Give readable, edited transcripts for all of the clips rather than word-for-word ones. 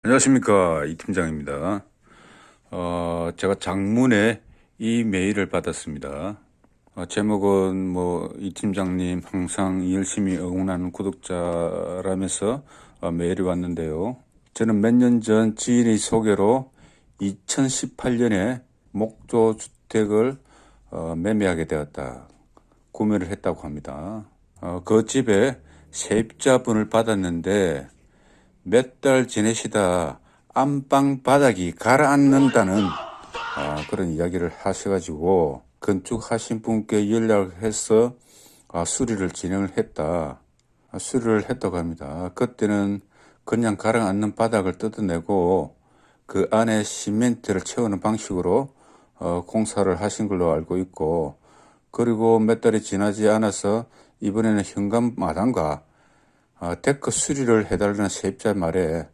안녕하십니까, 이 팀장입니다. 제가 장문에 이 메일을 받았습니다. 제목은 이 팀장님 항상 열심히 응원하는 구독자라면서 메일이 왔는데요. 저는 몇 년 전 지인의 소개로 2018년에 목조 주택을 매매하게 되었다. 구매를 했다고 합니다. 그 집에 세입자분을 받았는데 몇 달 지내시다 안방 바닥이 가라앉는다는 그런 이야기를 하셔가지고 건축하신 분께 연락을 해서 수리를 진행을 했다. 수리를 했다고 합니다. 그때는 그냥 가라앉는 바닥을 뜯어내고 그 안에 시멘트를 채우는 방식으로 공사를 하신 걸로 알고 있고, 그리고 몇 달이 지나지 않아서 이번에는 현관 마당과 데크 수리를 해달라는 세입자 말에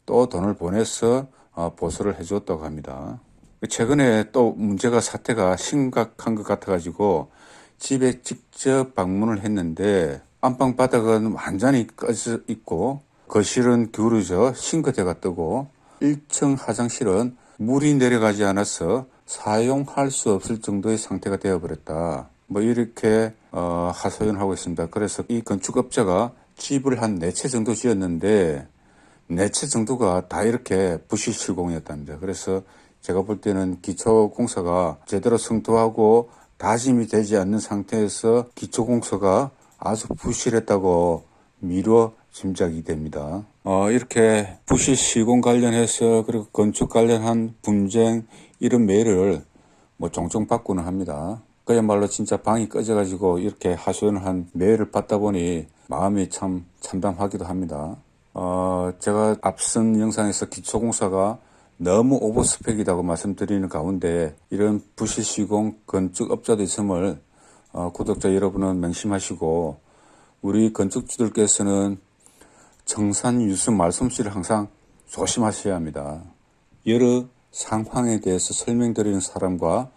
또 돈을 보내서 보수를 해줬다고 합니다. 최근에 또 사태가 심각한 것 같아가지고 집에 직접 방문을 했는데 안방 바닥은 완전히 꺼져 있고 거실은 기울어져 싱크대가 뜨고 1층 화장실은 물이 내려가지 않아서 사용할 수 없을 정도의 상태가 되어버렸다. 이렇게 하소연하고 있습니다. 그래서 이 건축업자가 집을 한 4채 정도 지었는데 4채 정도가 다 이렇게 부실시공이었답니다. 그래서 제가 볼 때는 기초공사가 제대로 성토하고 다짐이 되지 않는 상태에서 기초공사가 아주 부실했다고 미뤄 짐작이 됩니다. 이렇게 부실시공 관련해서 그리고 건축 관련한 분쟁 이런 메일을 종종 받고는 합니다. 그야말로 진짜 방이 꺼져가지고 이렇게 하소연을 한 메일을 받다 보니 마음이 참 참담하기도 합니다. 제가 앞선 영상에서 기초공사가 너무 오버스펙이라고 말씀드리는 가운데 이런 부실시공 건축업자도 있음을 구독자 여러분은 명심하시고, 우리 건축주들께서는 청산유수 말솜씨를 항상 조심하셔야 합니다. 여러 상황에 대해서 설명드리는 사람과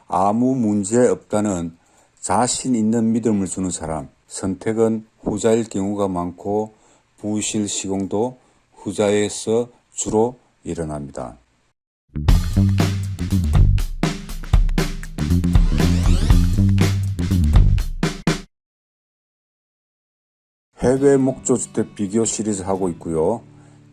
아무 문제 없다는 자신 있는 믿음을 주는 사람, 선택은 후자일 경우가 많고 부실 시공도 후자에서 주로 일어납니다. 해외 목조주택 비교 시리즈 하고 있고요.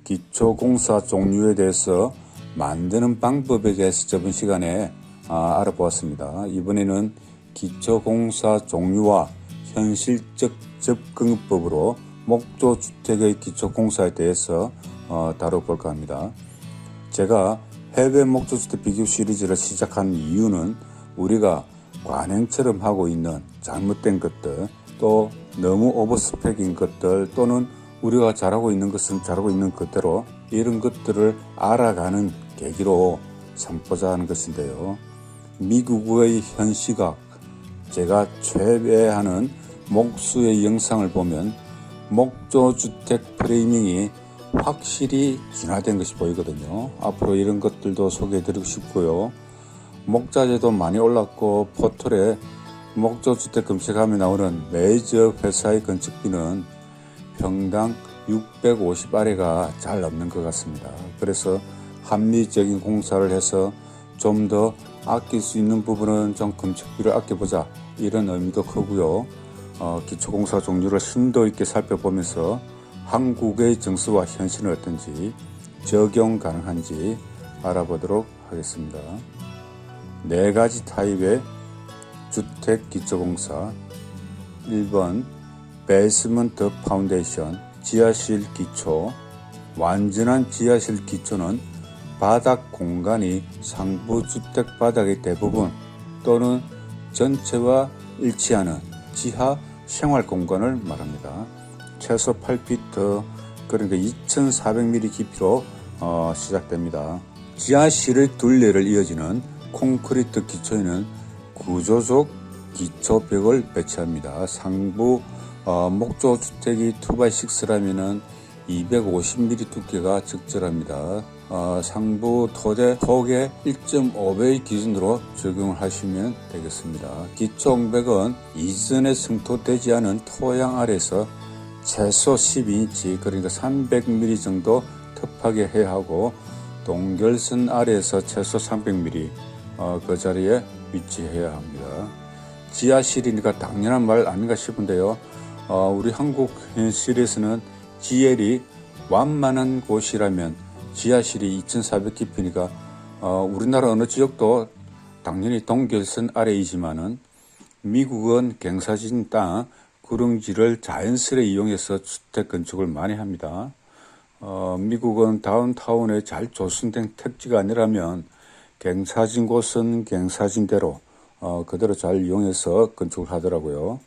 기초공사 종류에 대해서 만드는 방법에 대해서 저번 시간에 알아보았습니다. 이번에는 기초공사 종류와 현실적 접근법으로 목조주택의 기초공사에 대해서 다뤄볼까 합니다. 제가 해외 목조주택 비교 시리즈를 시작한 이유는 우리가 관행처럼 하고 있는 잘못된 것들, 또 너무 오버스펙인 것들, 또는 우리가 잘하고 있는 것은 잘하고 있는 그대로 이런 것들을 알아가는 계기로 삼고자 하는 것인데요. 미국의 현 시각, 제가 최애하는 목수의 영상을 보면 목조주택 프레이밍이 확실히 진화된 것이 보이거든요. 앞으로 이런 것들도 소개해드리고 싶고요. 목자재도 많이 올랐고 포털에 목조주택 검색하면 나오는 메이저 회사의 건축비는 평당 650 아래가 잘 없는 것 같습니다. 그래서 합리적인 공사를 해서 좀 더 아낄 수 있는 부분은 좀 건축비를 아껴보자, 이런 의미도 크고요. 기초공사 종류를 심도 있게 살펴보면서 한국의 정서와 현실은 어떤지, 적용 가능한지 알아보도록 하겠습니다. 4가지 타입의 주택 기초공사. 1번 베이스먼트 파운데이션, 지하실 기초. 완전한 지하실 기초는 바닥 공간이 상부 주택 바닥의 대부분 또는 전체와 일치하는 지하 생활 공간을 말합니다. 최소 8피트, 그러니까 2400mm 깊이로 시작됩니다. 지하실의 둘레를 이어지는 콘크리트 기초에는 구조적 기초벽을 배치합니다. 상부 목조 주택이 2x6라면 250mm 두께가 적절합니다. 상부 토대 폭의 1.5배의 기준으로 적용을 하시면 되겠습니다. 기초옹백은 이전에 성토되지 않은 토양 아래서 최소 12인치, 그러니까 300mm 정도 습하게 해야 하고 동결선 아래에서 최소 300mm 그 자리에 위치해야 합니다. 지하실이니까 당연한 말 아닌가 싶은데요. 우리 한국 현실에서는 GL이 완만한 곳이라면 지하실이 2,400 깊이니까 우리나라 어느 지역도 당연히 동결선 아래이지만은 미국은 갱사진 땅, 구릉지를 자연스레 이용해서 주택 건축을 많이 합니다. 미국은 다운타운에 잘 조성된 택지가 아니라면 갱사진 곳은 갱사진대로 그대로 잘 이용해서 건축을 하더라고요.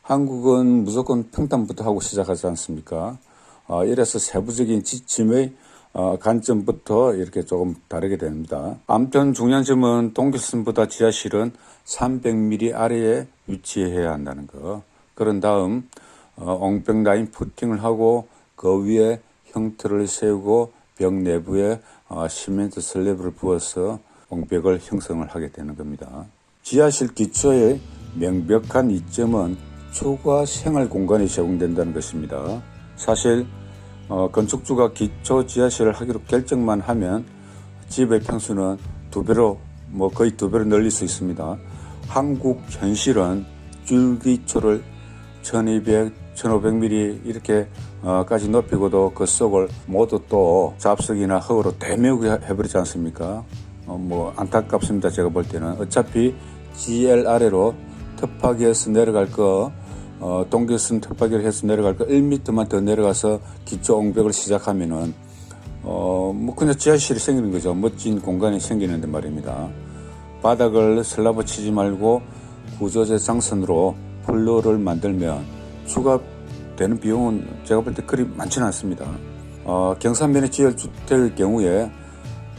한국은 무조건 평탄부터 하고 시작하지 않습니까? 이래서 세부적인 지침의 관점부터 이렇게 조금 다르게 됩니다. 아무튼 중요한 점은 동결선보다 지하실은 300mm 아래에 위치해야 한다는 거. 그런 다음 옹벽 라인 푸팅을 하고 그 위에 형틀을 세우고 벽 내부에 시멘트 슬래브를 부어서 옹벽을 형성을 하게 되는 겁니다. 지하실 기초의 명백한 이점은 추가 생활 공간이 제공된다는 것입니다. 사실 건축주가 기초 지하실을 하기로 결정만 하면 집의 평수는 거의 2배로 늘릴 수 있습니다. 한국 현실은 줄기초를 1200, 1500mm 이렇게 까지 높이고도 그 속을 모두 또 잡석이나 흙으로 대메우게 해버리지 않습니까? 안타깝습니다. 제가 볼 때는. 어차피 GL 아래로 톱하게 해서 내려갈 거 동결선 톱하기를 해서 내려갈 거 1m만 더 내려가서 기초 옹벽을 시작하면은 그냥 지하실이 생기는 거죠. 멋진 공간이 생기는데 말입니다. 바닥을 슬라브 치지 말고 구조재 장선으로 플로어를 만들면 추가되는 비용은 제가 볼 때 그리 많지는 않습니다. 경사면에 지을 주택의 경우에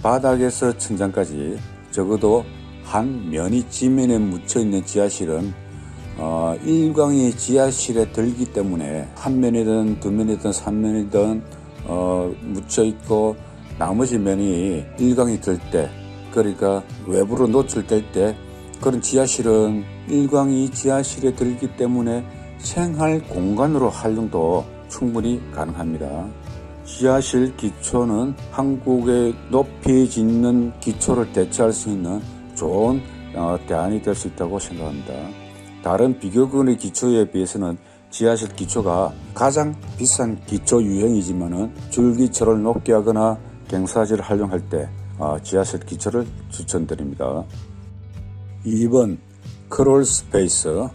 바닥에서 천장까지 적어도 한 면이 지면에 묻혀있는 지하실은 일광이 지하실에 들기 때문에 한 면이든 두 면이든 삼 면이든 묻혀있고 나머지 면이 일광이 들 때, 그러니까 외부로 노출될 때 그런 지하실은 일광이 지하실에 들기 때문에 생활 공간으로 활용도 충분히 가능합니다. 지하실 기초는 한국의 높이 짓는 기초를 대체할 수 있는 좋은 대안이 될 수 있다고 생각합니다. 다른 비교군의 기초에 비해서는 지하실 기초가 가장 비싼 기초 유형이지만은 줄기초를 높게 하거나 갱사지를 활용할 때 지하실 기초를 추천드립니다. 2번 크롤스페이스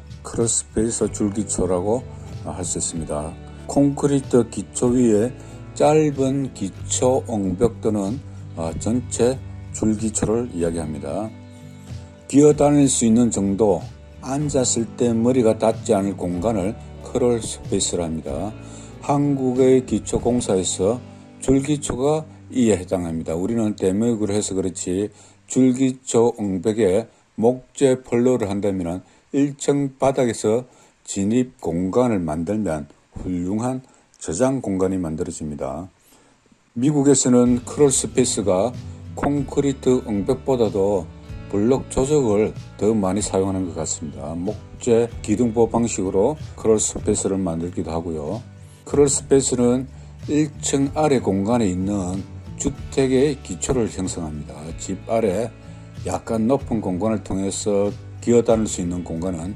줄기초라고 할 수 있습니다. 콘크리트 기초 위에 짧은 기초 옹벽 또는 전체 줄기초를 이야기합니다. 기어다닐 수 있는 정도, 앉았을 때 머리가 닿지 않을 공간을 크롤 스페이스라 합니다. 한국의 기초공사에서 줄기초가 이에 해당합니다. 우리는 대목으로 해서 그렇지 줄기초 옹벽에 목재 펄로를 한다면 1층 바닥에서 진입 공간을 만들면 훌륭한 저장 공간이 만들어집니다. 미국에서는 크롤 스페이스가 콘크리트 옹벽보다도 블록 조적을 더 많이 사용하는 것 같습니다. 목재 기둥보 방식으로 크롤 스페이스를 만들기도 하고요. 크롤 스페이스는 1층 아래 공간에 있는 주택의 기초를 형성합니다. 집 아래 약간 높은 공간을 통해서 기어다닐 수 있는 공간은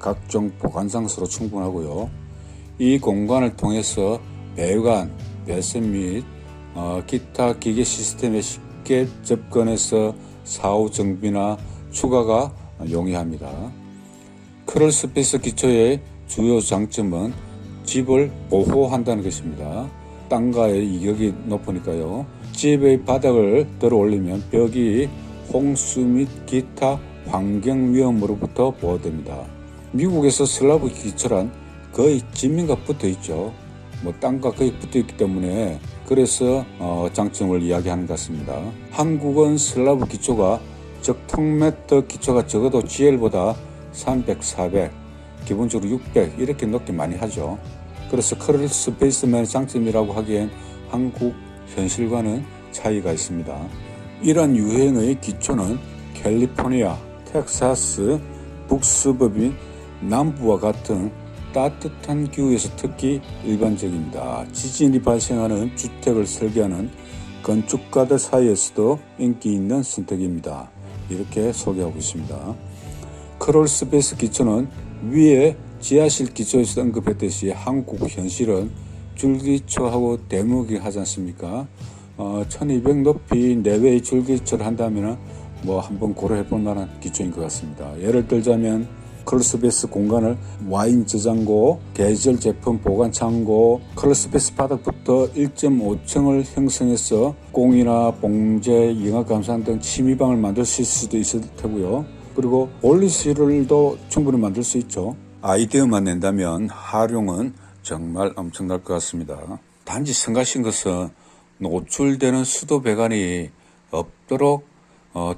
각종 보관장소로 충분하고요. 이 공간을 통해서 배관, 배선 및 기타 기계 시스템에 쉽게 접근해서 사후 정비나 추가가 용이합니다. 크롤 스페이스 기초의 주요 장점은 집을 보호한다는 것입니다. 땅과의 이격이 높으니까요. 집의 바닥을 들어 올리면 벽이 홍수 및 기타 환경 위험으로부터 보호됩니다. 미국에서 슬라브 기초란 거의 지면과 붙어 있죠. 땅과 거의 붙어 있기 때문에 그래서 장점을 이야기하는 것 같습니다. 한국은 슬라브 기초가 즉 턱매터 기초가 적어도 GL보다 300, 400, 기본적으로 600 이렇게 높게 많이 하죠. 그래서 크롤 스페이스만의 장점이라고 하기엔 한국 현실과는 차이가 있습니다. 이러한 유행의 기초는 캘리포니아, 텍사스, 북서부비 남부와 같은 따뜻한 기후에서 특히 일반적입니다. 지진이 발생하는 주택을 설계하는 건축가들 사이에서도 인기 있는 선택입니다. 이렇게 소개하고 있습니다. 크롤스페이스 기초는 위에 지하실 기초에서 언급했듯이 한국 현실은 줄기초하고 대무기하지 않습니까? 1200 높이 내외의 줄기초를 한다면 한번 고려해 볼 만한 기초인 것 같습니다. 예를 들자면 크롤스페이스 공간을 와인 저장고, 계절 제품 보관 창고, 크롤스페이스 바닥부터 1.5층을 형성해서 공이나 봉제, 영화 감상 등 취미방을 만들 수도 있을 테고요. 그리고 올리실도 충분히 만들 수 있죠. 아이디어만 낸다면 활용은 정말 엄청날 것 같습니다. 단지 성가신 것은 노출되는 수도 배관이 없도록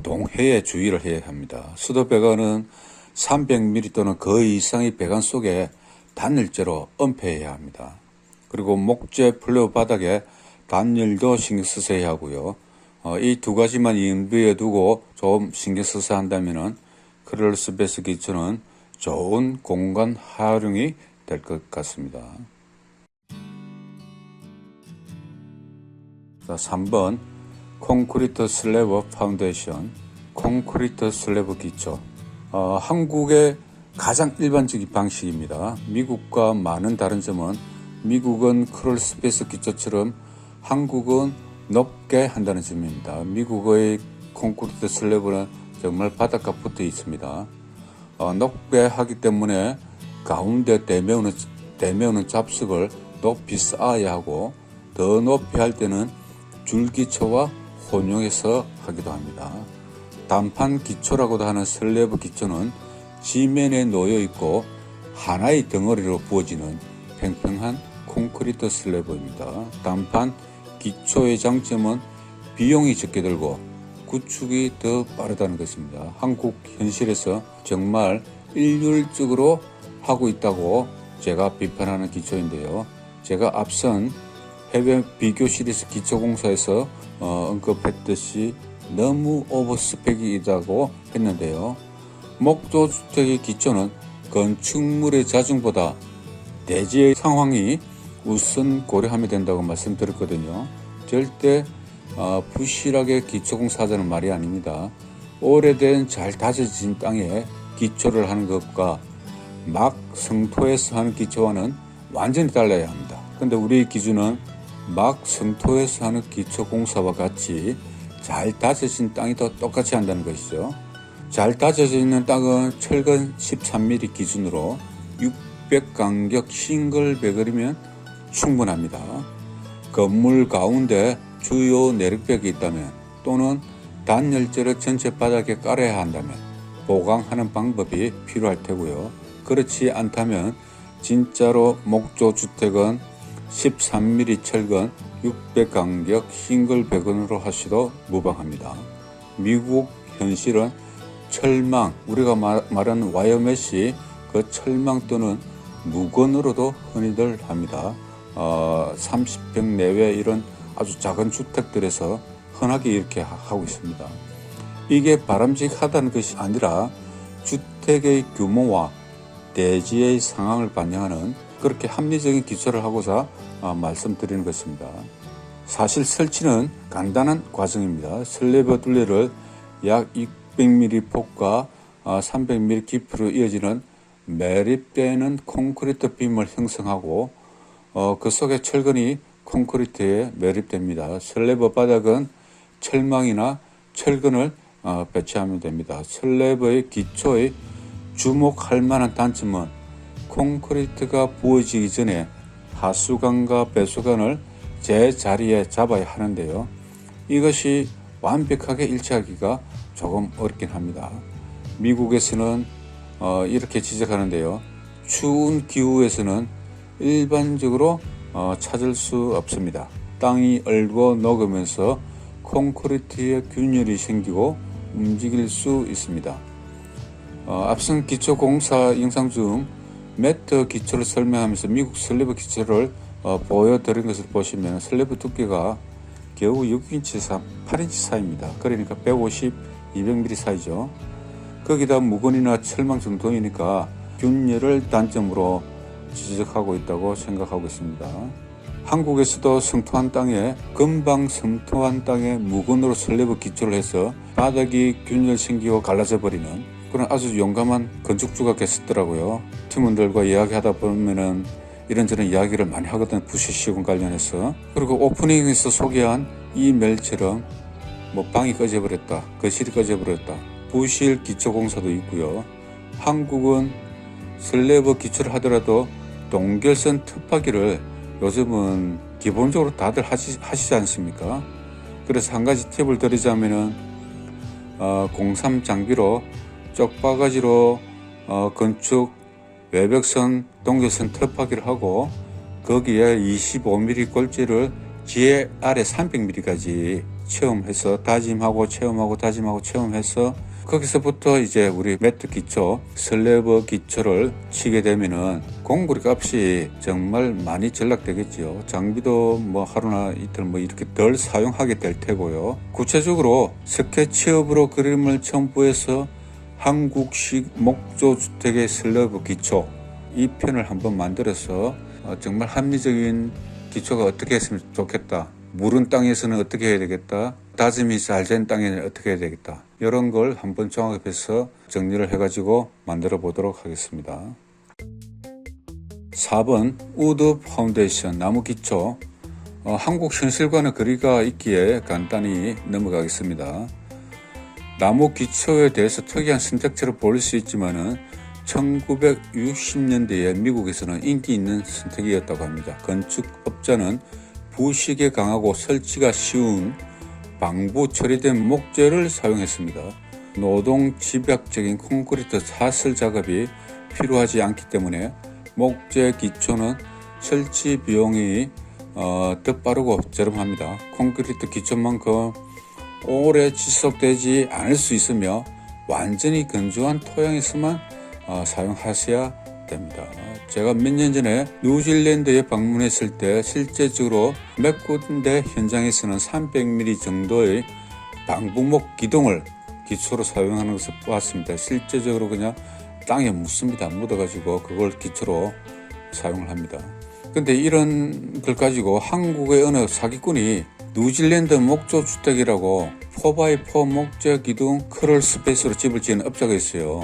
동해에 주의를 해야 합니다. 수도 배관은 300mm 또는 그 이상의 배관 속에 단열재로 엄폐해야 합니다. 그리고 목재 플레어 바닥에 단열도 신경 쓰셔야 하고요. 이 두 가지만 염두에 두고 좀 신경 써서 한다면 크롤스페이스 기초는 좋은 공간 활용이 될 것 같습니다. 자, 3번 콘크리트 슬래브 파운데이션, 콘크리트 슬래브 기초. 한국의 가장 일반적인 방식입니다. 미국과 많은 다른 점은 미국은 크롤스페이스 기초처럼 한국은 높게 한다는 점입니다. 미국의 콘크리트 슬래브는 정말 바닷가 붙어 있습니다. 높게 하기 때문에 가운데 대매우는 잡석을 높이 쌓아야 하고 더 높이 할 때는 줄기초와 혼용해서 하기도 합니다. 단판 기초라고도 하는 슬래브 기초는 지면에 놓여 있고 하나의 덩어리로 부어지는 평평한 콘크리트 슬래브입니다. 단판 기초의 장점은 비용이 적게 들고 구축이 더 빠르다는 것입니다. 한국 현실에서 정말 일률적으로 하고 있다고 제가 비판하는 기초인데요. 제가 앞선 해외 비교 시리즈 기초공사에서 언급했듯이 너무 오버스펙이라고 했는데요. 목조주택의 기초는 건축물의 자중보다 대지의 상황이 우선 고려하면 된다고 말씀드렸거든요. 절대 부실하게 기초공사하자는 말이 아닙니다. 오래된 잘 다져진 땅에 기초를 하는 것과 막 성토해서 하는 기초와는 완전히 달라야 합니다. 그런데 우리 기준은 막 성토해서 하는 기초공사와 같이 잘 다져진 땅이도 똑같이 한다는 것이죠. 잘 다져져 있는 땅은 철근 13mm 기준으로 600 간격 싱글 배걸이면 충분합니다. 건물 가운데 주요 내력벽이 있다면 또는 단열재를 전체 바닥에 깔아야 한다면 보강하는 방법이 필요할 테고요. 그렇지 않다면 진짜로 목조주택은 13mm 철근 600 간격 싱글 배건으로 하셔도 무방합니다. 미국 현실은 철망, 우리가 말하는 와이어메시 그 철망 또는 무건으로도 흔히들 합니다. 30평 내외 이런 아주 작은 주택들에서 흔하게 이렇게 하고 있습니다. 이게 바람직하다는 것이 아니라 주택의 규모와 대지의 상황을 반영하는 그렇게 합리적인 기초를 하고자 말씀드리는 것입니다. 사실 설치는 간단한 과정입니다. 슬래브 둘레를 약 600mm 폭과 300mm 깊이로 이어지는 매립되는 콘크리트 빔을 형성하고 그 속에 철근이 콘크리트에 매립됩니다. 슬래브 바닥은 철망이나 철근을 배치하면 됩니다. 슬래브의 기초에 주목할 만한 단점은 콘크리트가 부어지기 전에 하수관과 배수관을 제자리에 잡아야 하는데요. 이것이 완벽하게 일치하기가 조금 어렵긴 합니다. 미국에서는 이렇게 지적하는데요. 추운 기후에서는 일반적으로 찾을 수 없습니다. 땅이 얼고 녹으면서 콘크리트에 균열이 생기고 움직일 수 있습니다. 앞선 기초공사 영상 중 매트 기초를 설명하면서 미국 슬래브 기초를 보여드린 것을 보시면 슬래브 두께가 겨우 6인치 8인치 사이입니다. 그러니까 150, 200mm 사이죠. 거기다 무건이나 철망 정도이니까 균열을 단점으로 지적하고 있다고 생각하고 있습니다. 한국에서도 성토한 땅에 금방 성토한 땅에 무근으로 슬래브 기초를 해서 바닥이 균열 생기고 갈라져 버리는 그런 아주 용감한 건축주가 계셨더라고요. 팀원들과 이야기하다 보면은 이런저런 이야기를 많이 하거든, 부실 시공 관련해서. 그리고 오프닝에서 소개한 이 멜처럼 뭐 방이 꺼져버렸다, 거실이 꺼져버렸다, 부실 기초 공사도 있고요. 한국은 슬래브 기초를 하더라도 동결선 톱하기를 요즘은 기본적으로 다들 하시지 않습니까? 그래서 한 가지 팁을 드리자면은 03 장비로 쪽바가지로 건축 외벽선 동결선 톱하기를 하고 거기에 25mm 골재를 지혜 아래 300mm까지 체험해서 다짐하고 체험하고 다짐하고 체험해서 거기서부터 이제 우리 매트 기초, 슬래브 기초를 치게 되면은 공구리 값이 정말 많이 전락되겠지요. 장비도 뭐 하루나 이틀 뭐 이렇게 덜 사용하게 될 테고요. 구체적으로 스케치업으로 그림을 첨부해서 한국식 목조주택의 슬래브 기초 이 편을 한번 만들어서 정말 합리적인 기초가 어떻게 했으면 좋겠다, 무른 땅에서는 어떻게 해야 되겠다, 다짐이 잘 된 땅에는 어떻게 해야 되겠다, 이런 걸 한번 종합해서 정리를 해가지고 만들어 보도록 하겠습니다. 4번 우드 파운데이션 나무 기초. 한국 현실과는 거리가 있기에 간단히 넘어가겠습니다. 나무 기초에 대해서 특이한 선택지를 볼 수 있지만은 1960년대에 미국에서는 인기 있는 선택이었다고 합니다. 건축업자는 부식에 강하고 설치가 쉬운 방부 처리된 목재를 사용했습니다. 노동 집약적인 콘크리트 사슬 작업이 필요하지 않기 때문에 목재 기초는 설치 비용이 더 빠르고 저렴합니다. 콘크리트 기초만큼 오래 지속되지 않을 수 있으며 완전히 건조한 토양에서만 사용하셔야 됩니다. 제가 몇 년 전에 뉴질랜드에 방문했을 때 실제적으로 몇 군데 현장에서는 300mm 정도의 방부목 기둥을 기초로 사용하는 것을 보았습니다. 실제적으로 그냥 땅에 묻습니다. 묻어가지고 그걸 기초로 사용을 합니다. 근데 이런 걸 가지고 한국의 어느 사기꾼이 뉴질랜드 목조주택이라고 4x4 목재 기둥 크롤 스페이스로 집을 지은 업자가 있어요.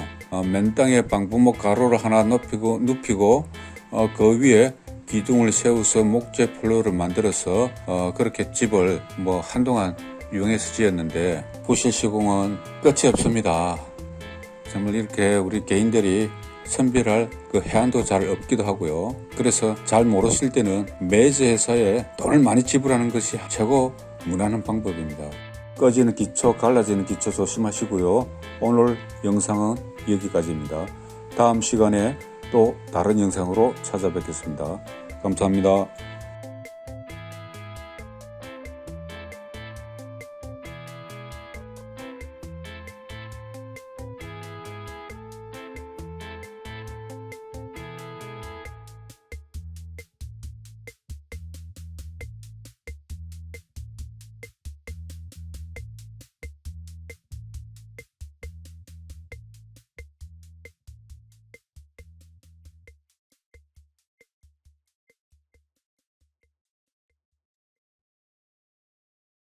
맨 땅에 방부목 가로를 하나 눕히고 그 위에 기둥을 세워서 목재 플로어를 만들어서 그렇게 집을 뭐 한동안 이용해서 지었는데 부실 시공은 끝이 없습니다. 정말 이렇게 우리 개인들이 선별할 그 해안도 잘 없기도 하고요. 그래서 잘 모르실 때는 매제 회사에 돈을 많이 지불하는 것이 최고 무난한 방법입니다. 꺼지는 기초, 갈라지는 기초 조심하시고요. 오늘 영상은 여기까지입니다. 다음 시간에 또 다른 영상으로 찾아뵙겠습니다. 감사합니다.